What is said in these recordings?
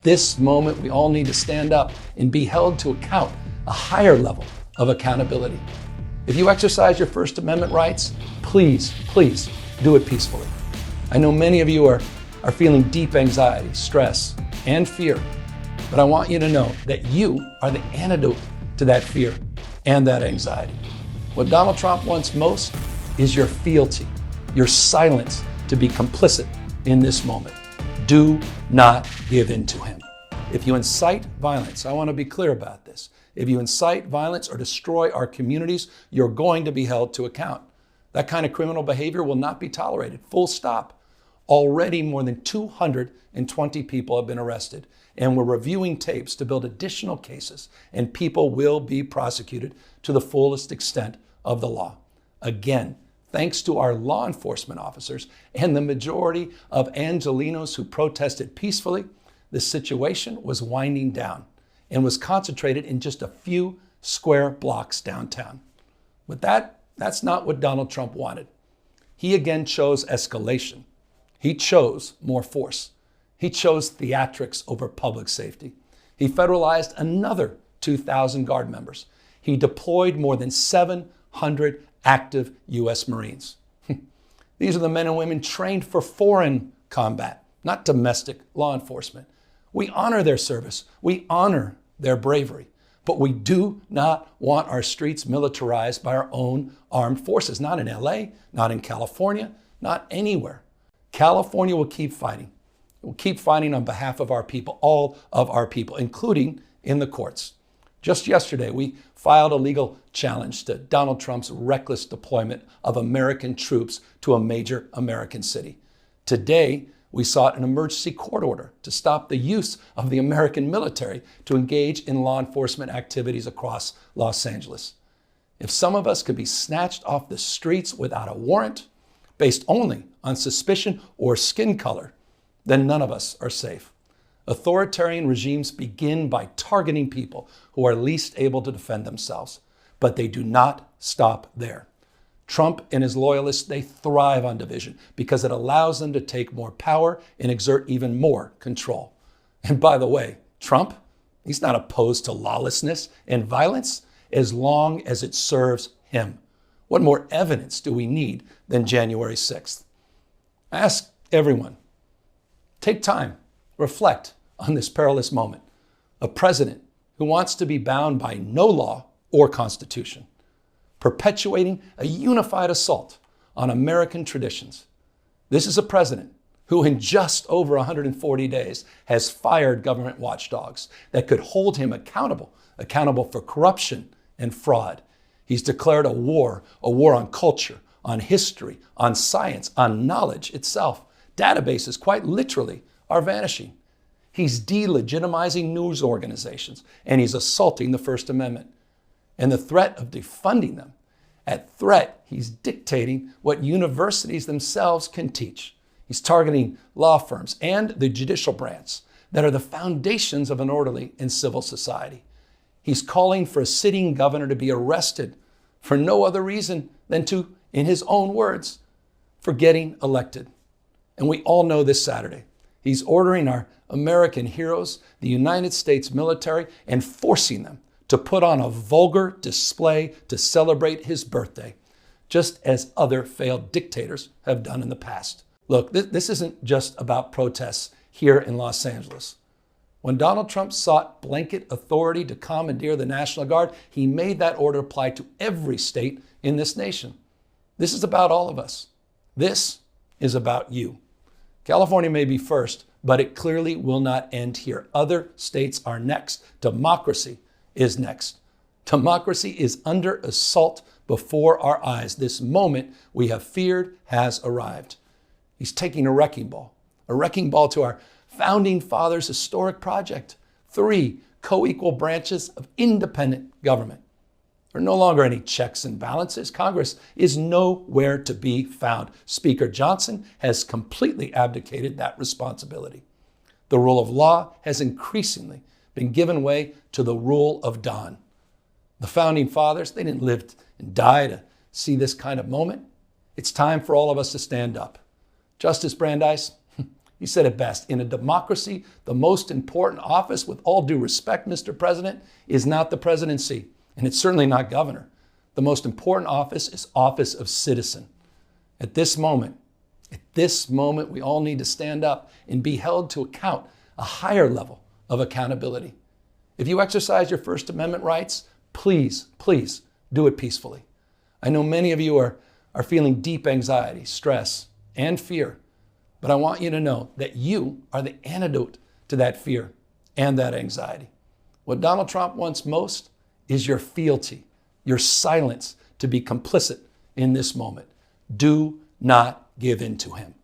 This moment, we all need to stand up and be held to account, a higher level of accountability. If you exercise your First Amendment rights, please do it peacefully. I know many of you are feeling deep anxiety, stress, and fear, but I want you to know that you are the antidote to that fear and that anxiety. What Donald Trump wants most is your fealty, your silence to be complicit in this moment. Do not give in to him. If you incite violence, I want to be clear about this. If you incite violence or destroy our communities, you're going to be held to account. That kind of criminal behavior will not be tolerated, full stop. Already more than 220 people have been arrested, and we're reviewing tapes to build additional cases, and people will be prosecuted to the fullest extent of the law. Again, thanks to our law enforcement officers and the majority of Angelenos who protested peacefully, the situation was winding down and was concentrated in just a few square blocks downtown. But that's not what Donald Trump wanted. He again chose escalation. He chose more force. He chose theatrics over public safety. He federalized another 2,000 Guard members. He deployed more than 700 active U.S. Marines. These are the men and women trained for foreign combat, not domestic law enforcement. We honor their service. We honor their bravery. But we do not want our streets militarized by our own armed forces, not in LA, not in California, not anywhere. California will keep fighting. We'll keep fighting on behalf of our people, all of our people, including in the courts. Just yesterday, we filed a legal challenge to Donald Trump's reckless deployment of American troops to a major American city. Today, we sought an emergency court order to stop the use of the American military to engage in law enforcement activities across Los Angeles. If some of us could be snatched off the streets without a warrant, based only on suspicion or skin color, then none of us are safe. Authoritarian regimes begin by targeting people who are least able to defend themselves, but they do not stop there. Trump and his loyalists, they thrive on division because it allows them to take more power and exert even more control. And by the way, Trump, he's not opposed to lawlessness and violence as long as it serves him. What more evidence do we need than January 6th? I ask everyone, take time, reflect on this perilous moment. A president who wants to be bound by no law or constitution, perpetuating a unified assault on American traditions. This is a president who in just over 140 days has fired government watchdogs that could hold him accountable for corruption and fraud. He's declared a war on culture, on history, on science, on knowledge itself. Databases, quite literally, are vanishing. He's delegitimizing news organizations, and he's assaulting the First Amendment. And the threat of defunding them, at threat, he's dictating what universities themselves can teach. He's targeting law firms and the judicial branch that are the foundations of an orderly and civil society. He's calling for a sitting governor to be arrested for no other reason than to, in his own words, for getting elected. And we all know this Saturday, he's ordering our American heroes, the United States military, and forcing them to put on a vulgar display to celebrate his birthday, just as other failed dictators have done in the past. Look, this isn't just about protests here in Los Angeles. When Donald Trump sought blanket authority to commandeer the National Guard, he made that order apply to every state in this nation. This is about all of us. This is about you. California may be first, but it clearly will not end here. Other states are next. Democracy is next. Democracy is under assault before our eyes. This moment we have feared has arrived. He's taking a wrecking ball to our founding fathers' historic project. 3 co-equal branches of independent government. There are no longer any checks and balances. Congress is nowhere to be found. Speaker Johnson has completely abdicated that responsibility. The rule of law has increasingly been given way to the rule of Don. The founding fathers, they didn't live and die to see this kind of moment. It's time for all of us to stand up. Justice Brandeis, He said it best. In a democracy, the most important office, with all due respect, Mr. President, is not the presidency, and it's certainly not governor. The most important office is office of citizen. At this moment, we all need to stand up and be held to account, a higher level of accountability. If you exercise your First Amendment rights, please do it peacefully. I know many of you are feeling deep anxiety, stress, and fear, but I want you to know that you are the antidote to that fear and that anxiety. What Donald Trump wants most is your fealty, your silence to be complicit in this moment. Do not give in to him.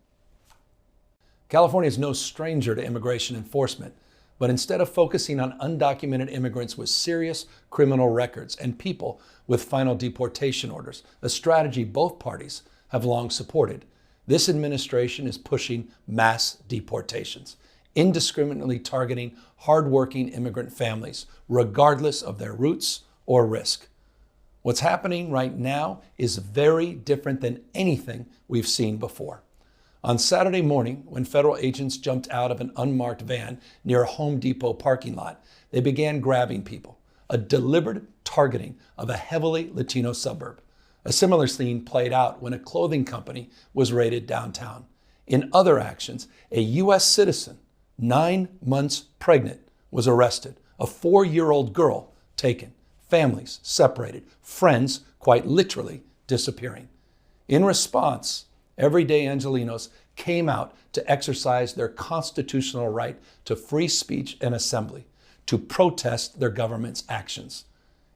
California is no stranger to immigration enforcement, but instead of focusing on undocumented immigrants with serious criminal records and people with final deportation orders, a strategy both parties have long supported, this administration is pushing mass deportations, indiscriminately targeting hardworking immigrant families, regardless of their roots or risk. What's happening right now is very different than anything we've seen before. On Saturday morning, when federal agents jumped out of an unmarked van near a Home Depot parking lot, they began grabbing people, a deliberate targeting of a heavily Latino suburb. A similar scene played out when a clothing company was raided downtown. In other actions, a U.S. citizen, 9 months pregnant, was arrested, a 4-year-old girl taken, families separated, friends quite literally disappearing. In response, everyday Angelenos came out to exercise their constitutional right to free speech and assembly, to protest their government's actions.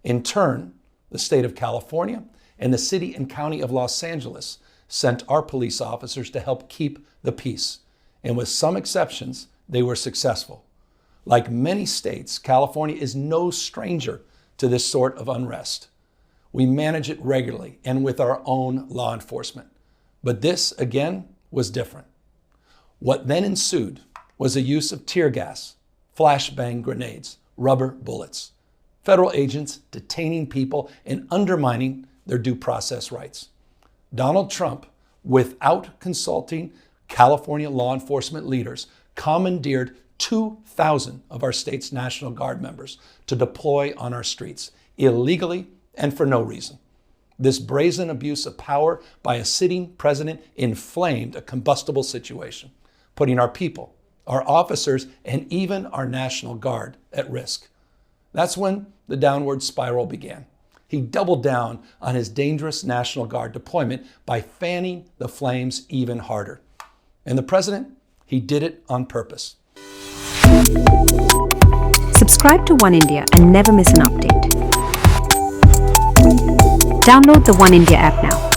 In turn, the state of California and the city and county of Los Angeles sent our police officers to help keep the peace. And with some exceptions, they were successful. Like many states, California is no stranger to this sort of unrest. We manage it regularly and with our own law enforcement. But this, again, was different. What then ensued was the use of tear gas, flashbang grenades, rubber bullets, federal agents detaining people and undermining their due process rights. Donald Trump, without consulting California law enforcement leaders, commandeered 2,000 of our state's National Guard members to deploy on our streets, illegally and for no reason. This brazen abuse of power by a sitting president inflamed a combustible situation, putting our people, our officers, and even our National Guard at risk. That's when the downward spiral began. He doubled down on his dangerous National Guard deployment by fanning the flames even harder. And the president, he did it on purpose. Subscribe to OneIndia and never miss an update. Download the OneIndia app now.